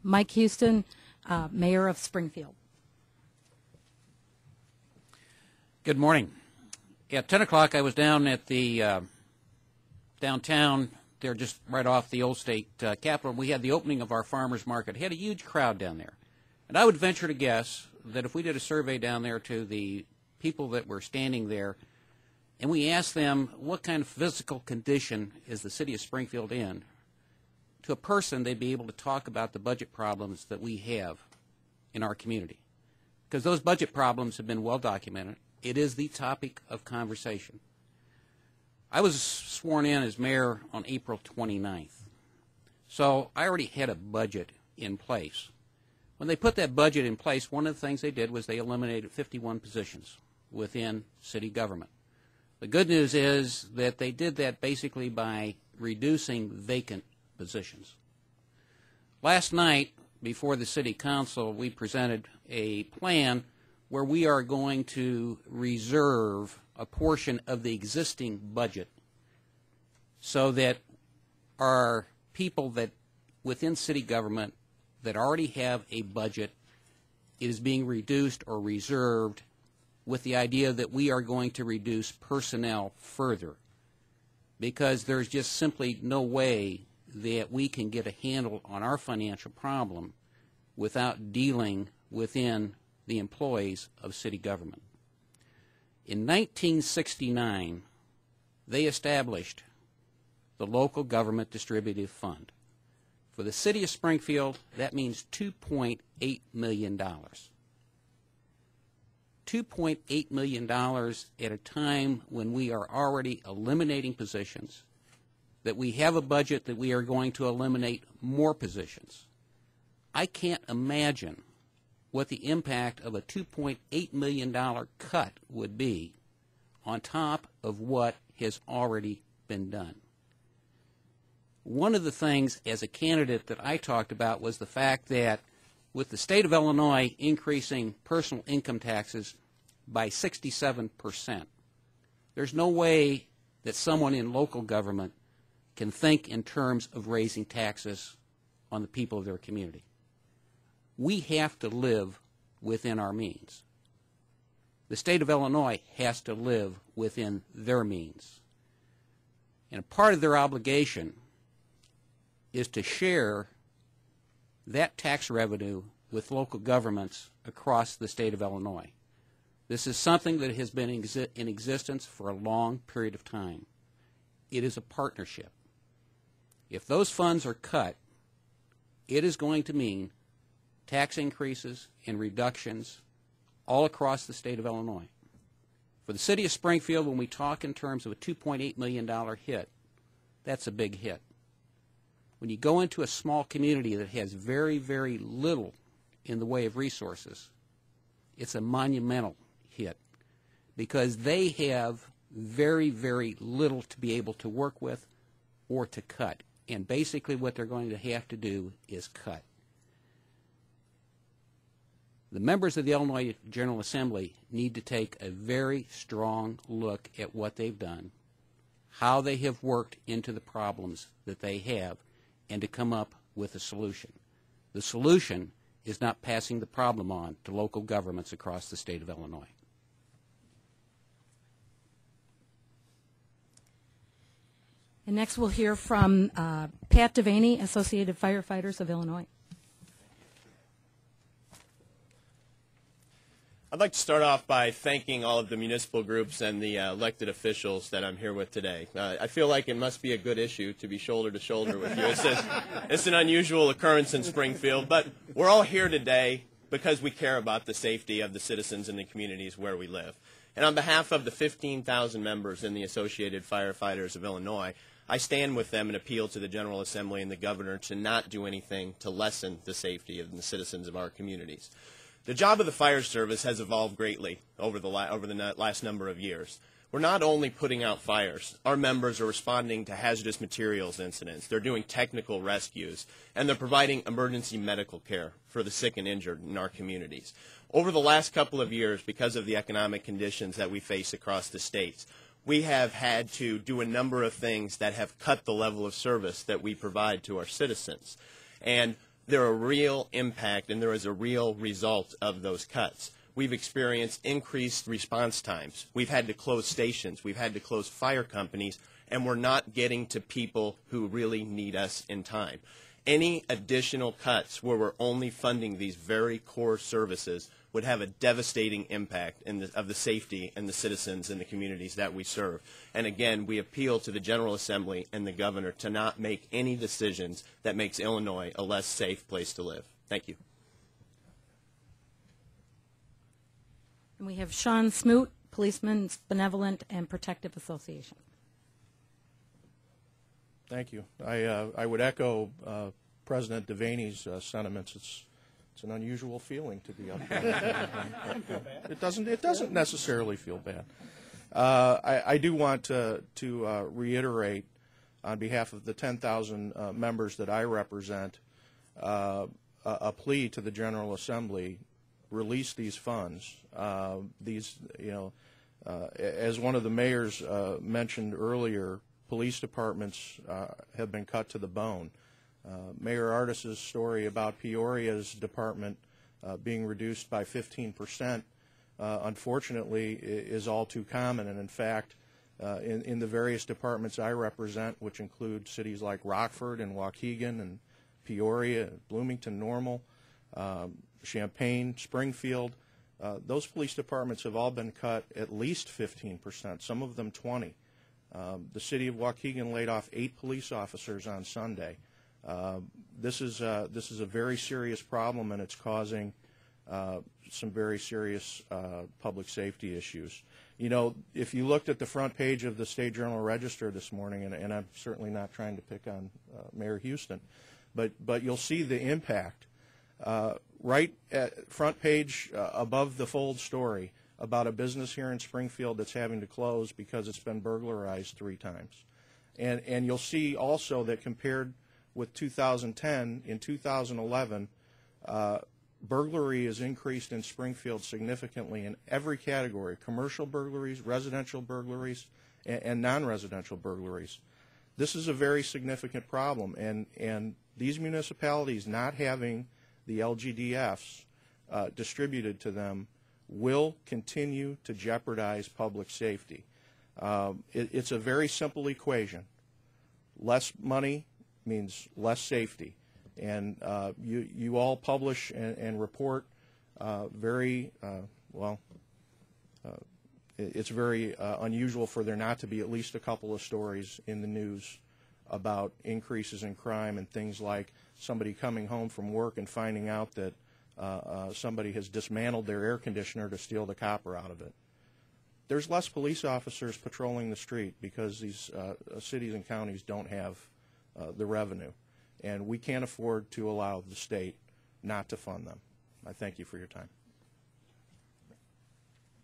Mike Houston, Mayor of Springfield. Good morning. At 10 o'clock, I was down at the downtown there, just right off the old state capitol. We had the opening of our farmers market. Had a huge crowd down there. And I would venture to guess that if we did a survey down there to the people that were standing there, and we asked them what kind of physical condition is the city of Springfield in, to a person they'd be able to talk about the budget problems that we have in our community. Because those budget problems have been well documented. It is the topic of conversation. I was sworn in as mayor on April 29th. So I already had a budget in place. When they put that budget in place, one of the things they did was they eliminated 51 positions within city government. The good news is that they did that basically by reducing vacant positions. Last night, before the city council, we presented a plan where we are going to reserve a portion of the existing budget so that our people that within city government that already have a budget is being reduced or reserved, with the idea that we are going to reduce personnel further, because there's just simply no way that we can get a handle on our financial problem without dealing within the employees of city government. In 1969, they established the Local Government Distributive Fund. For the city of Springfield, that means $2.8 million. $2.8 million at a time when we are already eliminating positions, that we have a budget that we are going to eliminate more positions. I can't imagine what the impact of a $2.8 million cut would be on top of what has already been done. One of the things as a candidate that I talked about was the fact that with the state of Illinois increasing personal income taxes by 67%, there's no way that someone in local government can think in terms of raising taxes on the people of their community. We have to live within our means. The state of Illinois has to live within their means. And a part of their obligation is to share that tax revenue with local governments across the state of Illinois. This is something that has been in existence for a long period of time. It is a partnership. If those funds are cut, it is going to mean tax increases and reductions all across the state of Illinois. For the city of Springfield, when we talk in terms of a $2.8 million hit, that's a big hit. When you go into a small community that has very, very little in the way of resources, it's a monumental hit, because they have very, very little to be able to work with or to cut. And basically what they're going to have to do is cut. The members of the Illinois General Assembly need to take a very strong look at what they've done, how they have worked into the problems that they have, and to come up with a solution. The solution is not passing the problem on to local governments across the state of Illinois. And next we'll hear from Pat Devaney, Associated Firefighters of Illinois. I'd like to start off by thanking all of the municipal groups and the elected officials that I'm here with today. I feel like it must be a good issue to be shoulder to shoulder with you. It's an unusual occurrence in Springfield, but we're all here today because we care about the safety of the citizens in the communities where we live. And on behalf of the 15,000 members in the Associated Firefighters of Illinois, I stand with them and appeal to the General Assembly and the Governor to not do anything to lessen the safety of the citizens of our communities. The job of the fire service has evolved greatly over the last number of years. We're not only putting out fires. Our members are responding to hazardous materials incidents. They're doing technical rescues, and they're providing emergency medical care for the sick and injured in our communities. Over the last couple of years, because of the economic conditions that we face across the states, we have had to do a number of things that have cut the level of service that we provide to our citizens. And They're a real impact, and there is a real result of those cuts. We've experienced increased response times. We've had to close stations. We've had to close fire companies, and we're not getting to people who really need us in time. Any additional cuts where we're only funding these very core services would have a devastating impact of the safety and the citizens and the communities that we serve. And again, we appeal to the General Assembly and the Governor to not make any decisions that makes Illinois a less safe place to live. Thank you. And we have Sean Smoot, Policemen's Benevolent and Protective Association. Thank you. I would echo President Devaney's sentiments. It's an unusual feeling to be up here. It doesn't necessarily feel bad. I do want to reiterate on behalf of the 10,000 members that I represent a plea to the General Assembly: release these funds. As one of the mayors mentioned earlier, police departments have been cut to the bone. Mayor Artis's story about Peoria's department being reduced by 15%, unfortunately, is all too common. And in fact, in the various departments I represent, which include cities like Rockford and Waukegan and Peoria, Bloomington, Normal, Champaign, Springfield, those police departments have all been cut at least 15%, some of them 20%. The city of Waukegan laid off 8 police officers on Sunday. This is a very serious problem, and it's causing some very serious public safety issues. You know, if you looked at the front page of the State Journal Register this morning, and I'm certainly not trying to pick on Mayor Houston, but you'll see the impact right at front page above the fold story about a business here in Springfield that's having to close because it's been burglarized 3 times. And you'll see also that compared with 2010, in 2011, burglary is increased in Springfield significantly in every category: commercial burglaries, residential burglaries, and non-residential burglaries. This is a very significant problem, and these municipalities not having the LGDFs distributed to them will continue to jeopardize public safety. It's a very simple equation. Less money means less safety. And you all publish and report it's very unusual for there not to be at least a couple of stories in the news about increases in crime and things like somebody coming home from work and finding out that somebody has dismantled their air conditioner to steal the copper out of it. There's less police officers patrolling the street because these cities and counties don't have the revenue, and we can't afford to allow the state not to fund them. I thank you for your time.